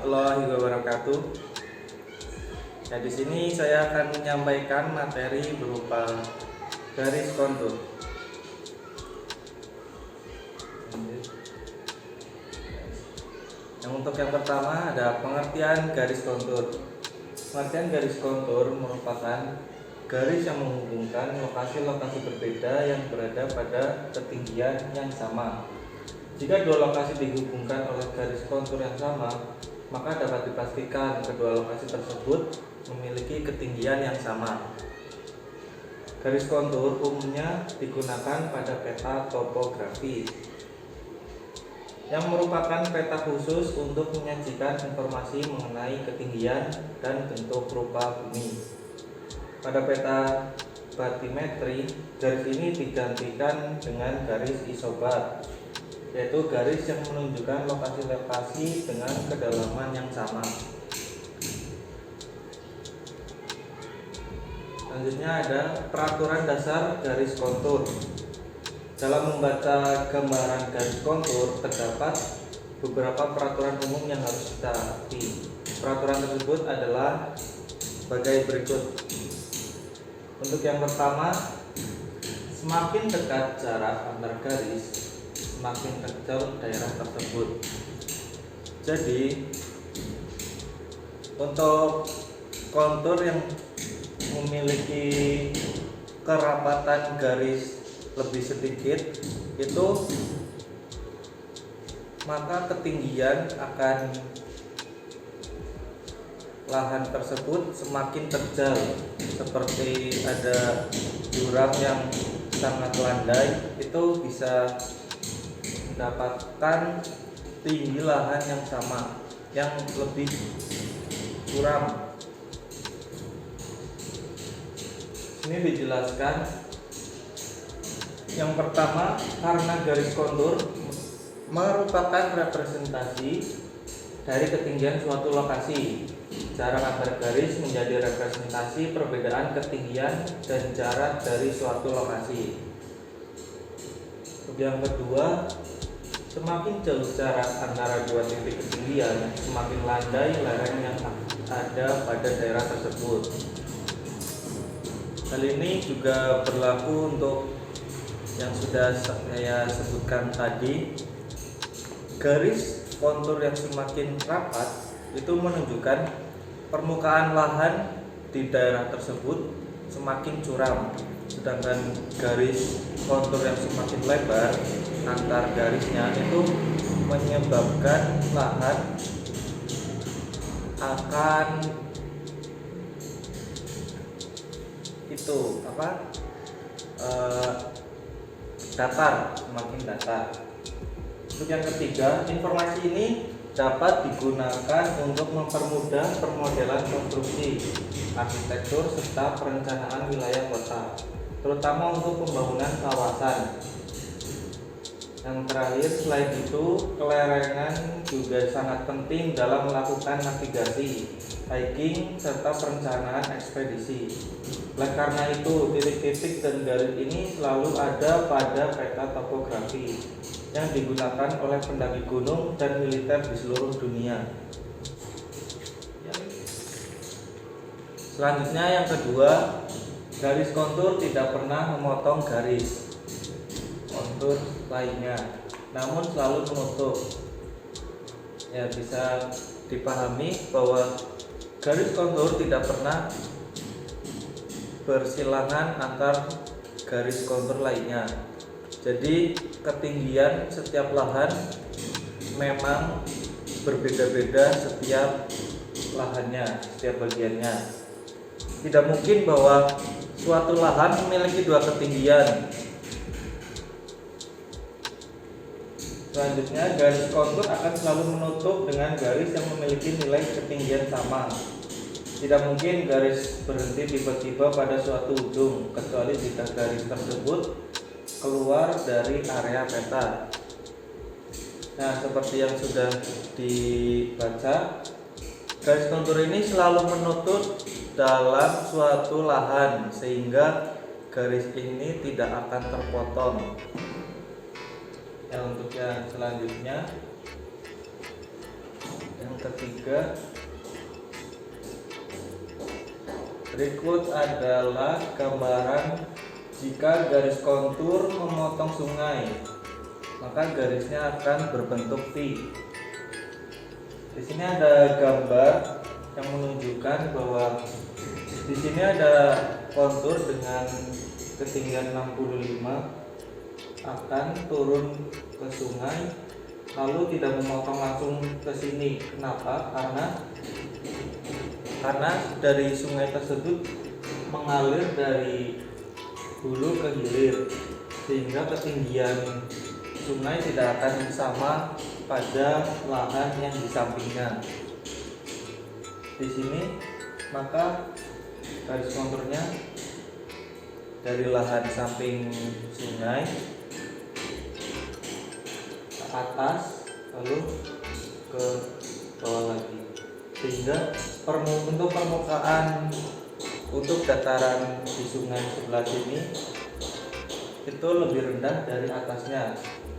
warahmatullahi wabarakatuh. Nah, di sini saya akan menyampaikan materi berupa garis kontur. Untuk yang pertama ada pengertian garis kontur. Pengertian garis kontur merupakan garis yang menghubungkan lokasi-lokasi berbeda yang berada pada ketinggian yang sama. Jika dua lokasi dihubungkan oleh garis kontur yang sama, maka dapat dipastikan kedua lokasi tersebut memiliki ketinggian yang sama. Garis kontur umumnya digunakan pada peta topografi, yang merupakan peta khusus untuk menyajikan informasi mengenai ketinggian dan bentuk rupa bumi. Pada peta batimetri, garis ini digantikan dengan garis isobar, yaitu garis yang menunjukkan lokasi-lokasi dengan kedalaman yang sama. Selanjutnya ada peraturan dasar garis kontur. Dalam membaca gambaran garis kontur terdapat beberapa peraturan umum yang harus kita taati. Peraturan tersebut adalah sebagai berikut. Untuk yang pertama, semakin dekat jarak antar garis, semakin kecil daerah tersebut. Jadi untuk kontur yang memiliki kerapatan garis lebih sedikit itu, maka ketinggian akan lahan tersebut semakin terjal, seperti ada jurang yang sangat landai, itu bisa mendapatkan tinggi lahan yang sama, yang lebih curam. Ini dijelaskan. Yang pertama, karena garis kontur merupakan representasi dari ketinggian suatu lokasi. Jarak antar garis menjadi representasi perbedaan ketinggian dan jarak dari suatu lokasi. Yang kedua, semakin jauh jarak antara dua titik ketinggian, semakin landai lereng yang ada pada daerah tersebut. Hal ini juga berlaku untuk yang sudah saya sebutkan tadi. Garis kontur yang semakin rapat itu menunjukkan permukaan lahan di daerah tersebut semakin curam, sedangkan garis kontur yang semakin lebar antar garisnya itu menyebabkan lahan akan datar, semakin datar. Untuk yang ketiga, informasi ini dapat digunakan untuk mempermudah permodelan konstruksi, arsitektur, serta perencanaan wilayah kota, terutama untuk pembangunan kawasan. Yang terakhir, selain itu, kelerengan juga sangat penting dalam melakukan navigasi, hiking, serta perencanaan ekspedisi. Oleh karena itu, titik-titik dan garis ini selalu ada pada peta topografi yang digunakan oleh pendaki gunung dan militer di seluruh dunia. Selanjutnya, yang kedua, garis kontur tidak pernah memotong garis kontur lainnya, namun selalu menutup. Ya, bisa dipahami bahwa garis kontur tidak pernah bersilangan antar garis kontur lainnya. Jadi ketinggian setiap lahan memang berbeda-beda setiap lahannya, setiap bagiannya. Tidak mungkin bahwa suatu lahan memiliki dua ketinggian. Selanjutnya, garis kontur akan selalu menutup dengan garis yang memiliki nilai ketinggian sama. Tidak mungkin garis berhenti tiba-tiba pada suatu ujung, kecuali jika garis tersebut keluar dari area peta. Nah, seperti yang sudah dibaca, garis kontur ini selalu menutup dalam suatu lahan, sehingga garis ini tidak akan terpotong. Untuk yang selanjutnya, Yang ketiga, berikut adalah gambaran jika garis kontur memotong sungai, maka garisnya akan berbentuk V. Di sini ada gambar yang menunjukkan bahwa di sini ada kontur dengan ketinggian 65 akan turun ke sungai, lalu tidak memotong langsung ke sini. Kenapa? Karena dari sungai tersebut mengalir dari hulu ke hilir, sehingga ketinggian sungai tidak akan sama pada lahan yang di sampingnya. Di sini maka garis konturnya dari lahan samping sungai ke atas lalu ke bawah lagi, sehingga untuk permukaan untuk dataran di sungai sebelah sini itu lebih rendah dari atasnya.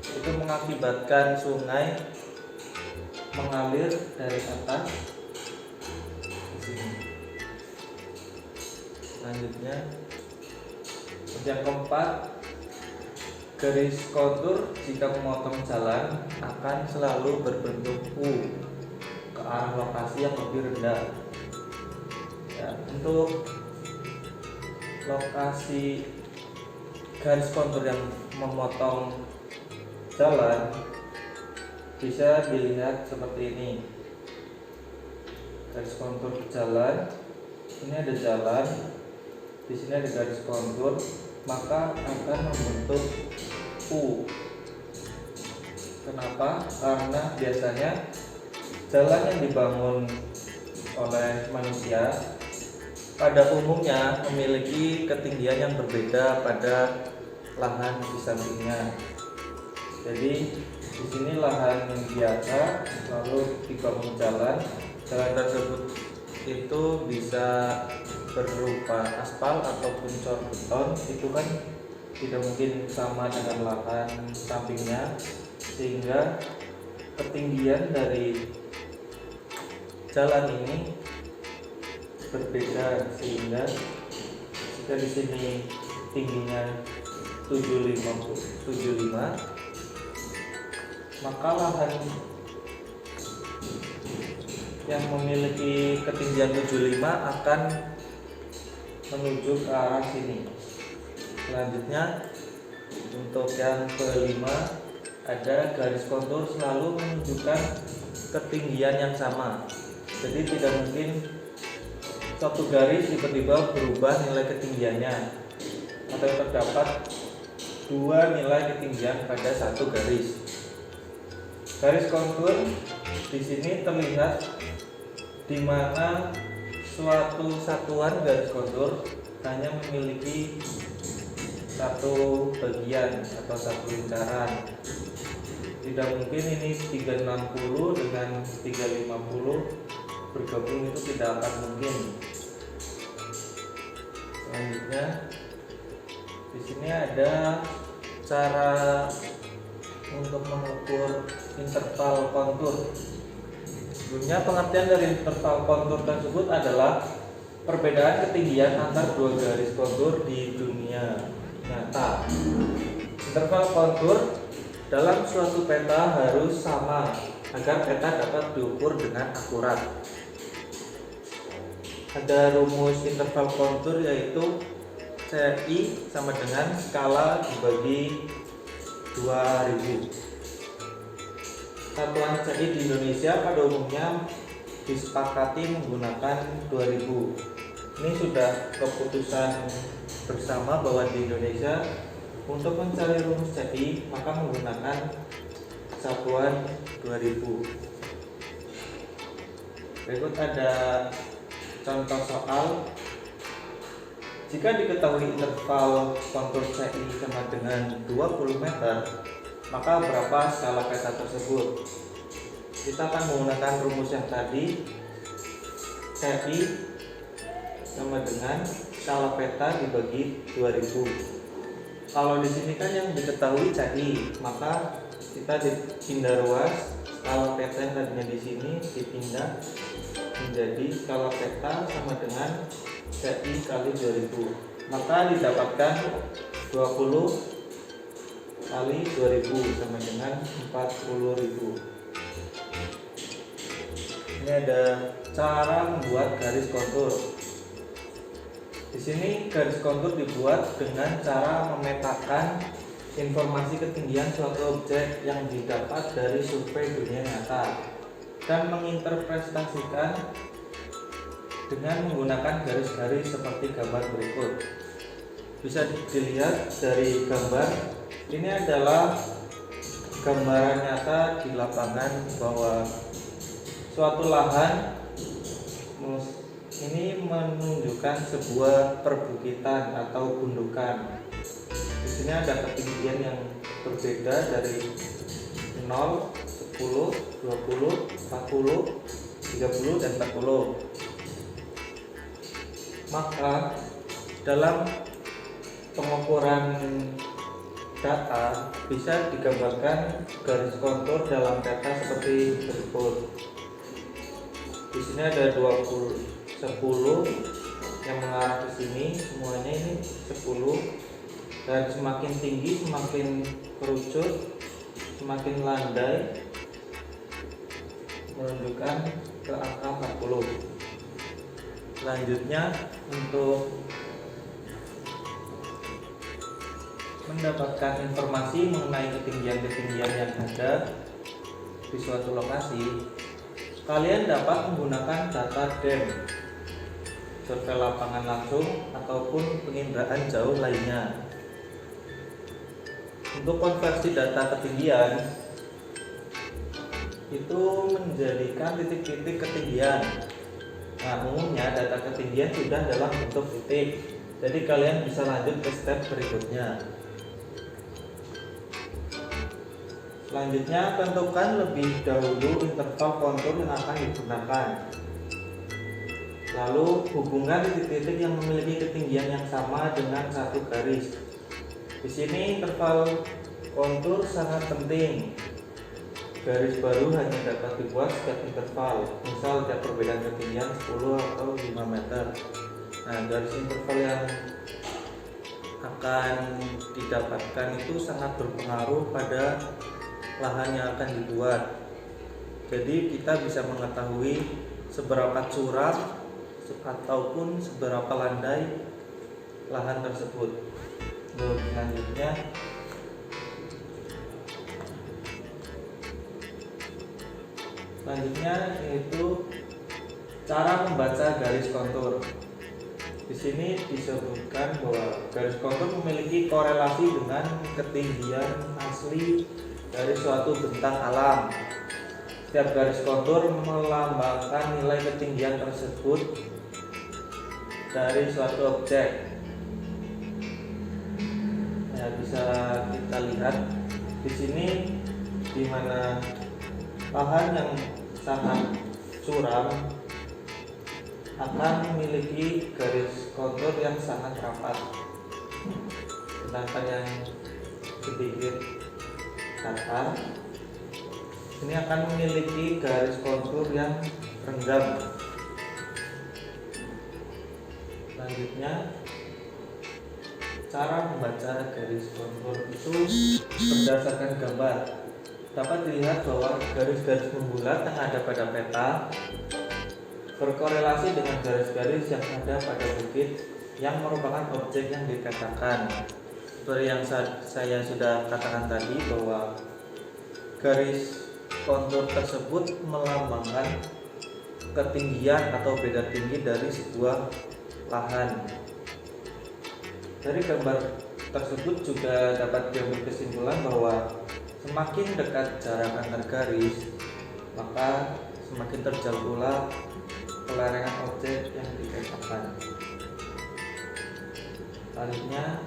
Itu mengakibatkan sungai mengalir dari atas ke sini. Selanjutnya, yang keempat, garis kontur jika memotong jalan akan selalu berbentuk U ke arah lokasi yang lebih rendah. Ya, untuk lokasi garis kontur yang memotong jalan bisa dilihat seperti ini. Garis kontur jalan, ini ada jalan, di sini ada garis kontur, maka akan membentuk U. Kenapa? Karena biasanya jalan yang dibangun oleh manusia pada umumnya memiliki ketinggian yang berbeda pada lahan di sampingnya. Jadi di sini lahan biasa, lalu dibangun jalan tersebut itu bisa berupa aspal ataupun cor beton. Itu kan tidak mungkin sama dengan lahan sampingnya, sehingga ketinggian dari jalan ini berbeda, sehingga jika di sini tingginya 75, maka lahan yang memiliki ketinggian 75 akan menuju ke arah sini. Selanjutnya, untuk yang kelima, ada garis kontur selalu menunjukkan ketinggian yang sama. Jadi tidak mungkin satu garis tiba-tiba berubah nilai ketinggiannya, atau terdapat dua nilai ketinggian pada satu garis. Garis kontur di sini terlihat di mana suatu satuan garis kontur hanya memiliki satu bagian atau satu lingkaran. Tidak mungkin ini 360 dengan 350 bergabung, itu tidak akan mungkin. Selanjutnya, di sini ada cara untuk mengukur interval kontur. Sebelumnya, pengertian dari interval kontur tersebut adalah perbedaan ketinggian antar dua garis kontur di dunia nyata. Interval kontur dalam suatu peta harus sama agar peta dapat diukur dengan akurat. Ada rumus interval kontur, yaitu CI sama dengan skala dibagi 2000. Satuan CI di Indonesia pada umumnya disepakati menggunakan 2000. Ini sudah keputusan bersama bahwa di Indonesia untuk mencari rumus CI maka menggunakan satuan 2000. Berikut ada contoh soal. Jika diketahui interval kontur CI sama dengan 20 meter, maka berapa skala peta tersebut? Kita akan menggunakan rumus yang tadi. CI sama dengan skala peta dibagi 2000. Kalau di sini kan yang diketahui CI, maka kita dihindar ruas skala peta yang tadinya di sini dipindah menjadi skala peta sama dengan CI kali 2000, maka didapatkan 20 kali 2000 sama dengan 40.000. Ini ada cara membuat garis kontur. Di sini garis kontur dibuat dengan cara memetakan informasi ketinggian suatu objek yang didapat dari survei dunia nyata dan menginterpretasikan dengan menggunakan garis-garis seperti gambar berikut. Bisa dilihat dari gambar, ini adalah gambaran nyata di lapangan bahwa suatu lahan ini menunjukkan sebuah perbukitan atau gundukan. Di sini ada ketinggian yang berbeda dari 0, 10, 20, 40, 30 dan 40. Maka dalam pengukuran data bisa digambarkan garis kontur dalam peta seperti berikut. Di sini ada 10 yang mengarah ke sini, semuanya ini 10, dan semakin tinggi semakin kerucut, semakin landai menunjukkan ke angka 40. Selanjutnya, untuk mendapatkan informasi mengenai ketinggian-ketinggian yang ada di suatu lokasi, kalian dapat menggunakan data DEM, survei lapangan langsung, ataupun penginderaan jauh lainnya. Untuk konversi data ketinggian itu menjadikan titik-titik ketinggian. Nah, umumnya data ketinggian sudah dalam bentuk titik, jadi kalian bisa lanjut ke step berikutnya. Selanjutnya, tentukan lebih dahulu interval kontur yang akan digunakan. Lalu, hubungkan titik-titik yang memiliki ketinggian yang sama dengan satu garis. Di sini interval kontur sangat penting. Garis baru hanya dapat dibuat setiap interval, misal setiap perbedaan ketinggian 10 atau 5 meter. Nah, garis interval yang akan didapatkan itu sangat berpengaruh pada lahan yang akan dibuat. Jadi kita bisa mengetahui seberapa curam ataupun seberapa landai lahan tersebut. Selanjutnya yaitu cara membaca garis kontur. Di sini disebutkan bahwa garis kontur memiliki korelasi dengan ketinggian asli dari suatu bentang alam. Setiap garis kontur melambangkan nilai ketinggian tersebut dari suatu objek. Nah, bisa kita lihat di sini di mana lahan yang sangat curam akan memiliki garis kontur yang sangat rapat, sedangkan yang sedikit datar ini akan memiliki garis kontur yang renggang. Selanjutnya, cara membaca garis kontur itu berdasarkan gambar. Dapat dilihat bahwa garis-garis membulat yang ada pada peta berkorelasi dengan garis-garis yang ada pada bukit yang merupakan objek yang dipetakan. Seperti yang saya sudah katakan tadi, bahwa garis kontur tersebut melambangkan ketinggian atau beda tinggi dari sebuah lahan. Dari gambar tersebut juga dapat diambil kesimpulan bahwa semakin dekat jarak antar garis, maka semakin terjal pula pelarangan objek yang dipetakan. Selanjutnya,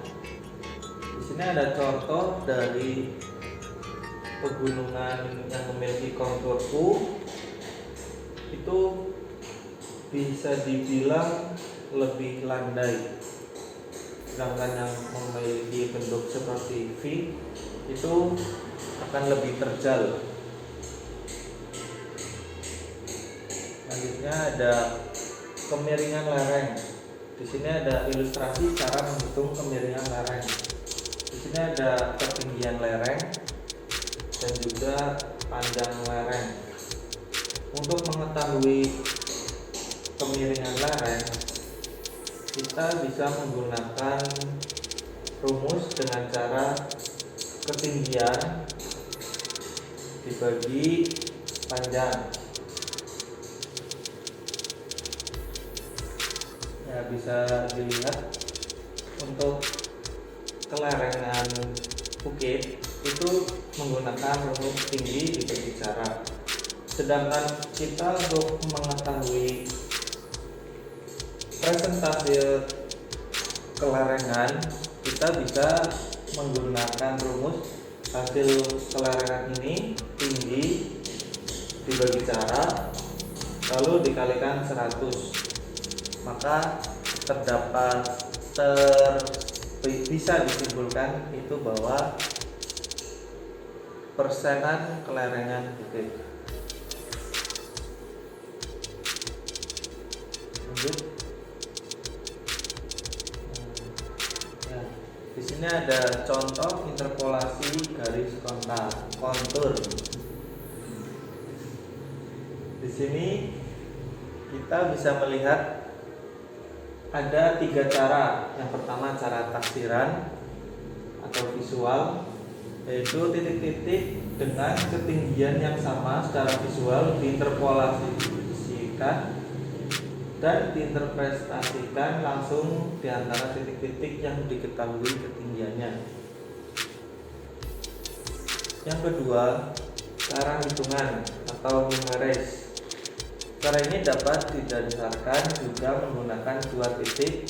di sini ada contoh dari pegunungan yang memiliki kontur U. Itu bisa dibilang lebih landai, sedangkan yang memiliki bentuk seperti V itu akan lebih terjal. Selanjutnya ada kemiringan lereng. Di sini ada ilustrasi cara menghitung kemiringan lereng. Di sini ada ketinggian lereng dan juga panjang lereng. Untuk mengetahui kemiringan lereng, kita bisa menggunakan rumus dengan cara ketinggian dibagi panjang. Ya, bisa dilihat untuk kelerengan bukit itu menggunakan rumus tinggi dibagi jarak. Sedangkan kita untuk mengetahui presentase kelerengan, kita bisa menggunakan rumus hasil kelerengan ini tinggi dibagi jarak lalu dikalikan 100, maka bisa disimpulkan itu bahwa persenan kelerengan bukit. Lanjut. Di sini ada contoh interpolasi garis kontur. Di sini kita bisa melihat ada 3 cara. Yang pertama cara taksiran atau visual, yaitu titik-titik dengan ketinggian yang sama secara visual diinterpolasikan dan diinterpretasikan langsung di antara titik-titik yang diketahui ketinggiannya. Yang kedua, cara hitungan atau numeris. Cara ini dapat didasarkan juga menggunakan 2 titik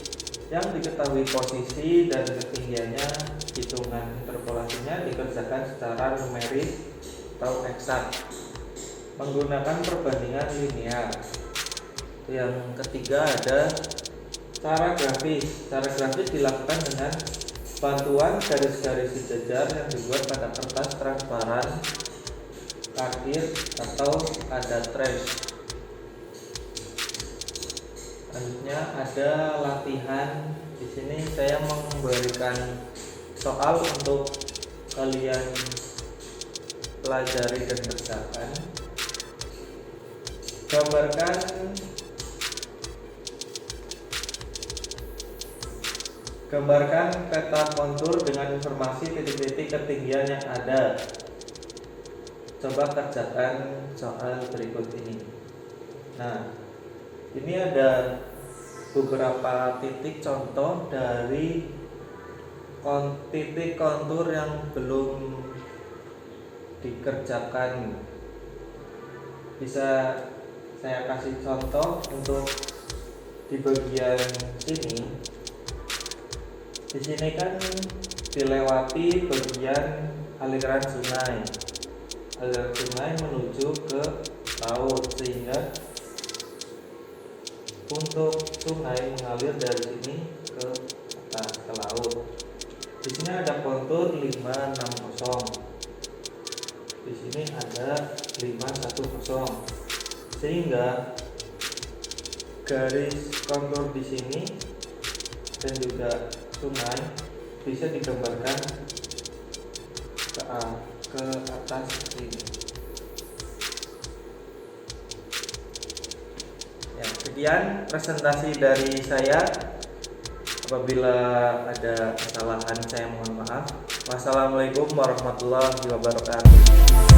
yang diketahui posisi dan ketinggiannya. Hitungan interpolasinya dikerjakan secara numeris atau eksak menggunakan perbandingan linear. Yang ketiga ada cara grafis. Cara grafis dilakukan dengan bantuan garis-garis sejajar yang dibuat pada kertas transparan, kardit atau ada trash. Selanjutnya ada latihan. Di sini saya memberikan soal untuk kalian pelajari dan kerjakan. Gambarkan peta kontur dengan informasi titik-titik ketinggian yang ada. Coba kerjakan soal berikut ini. Nah, ini ada beberapa titik contoh dari titik kontur yang belum dikerjakan. Bisa saya kasih contoh untuk di bagian sini. Di sini kan dilewati bagian aliran sungai. Aliran sungai menuju ke laut, sehingga untuk sungai mengalir dari sini ke atas ke laut. Di sini ada kontur 560. Di sini ada 510. Sehingga garis kontur di sini dan juga sungai bisa digambarkan ke atas ini. Ya, sekian presentasi dari saya. Apabila ada kesalahan saya mohon maaf. Wassalamualaikum warahmatullahi wabarakatuh.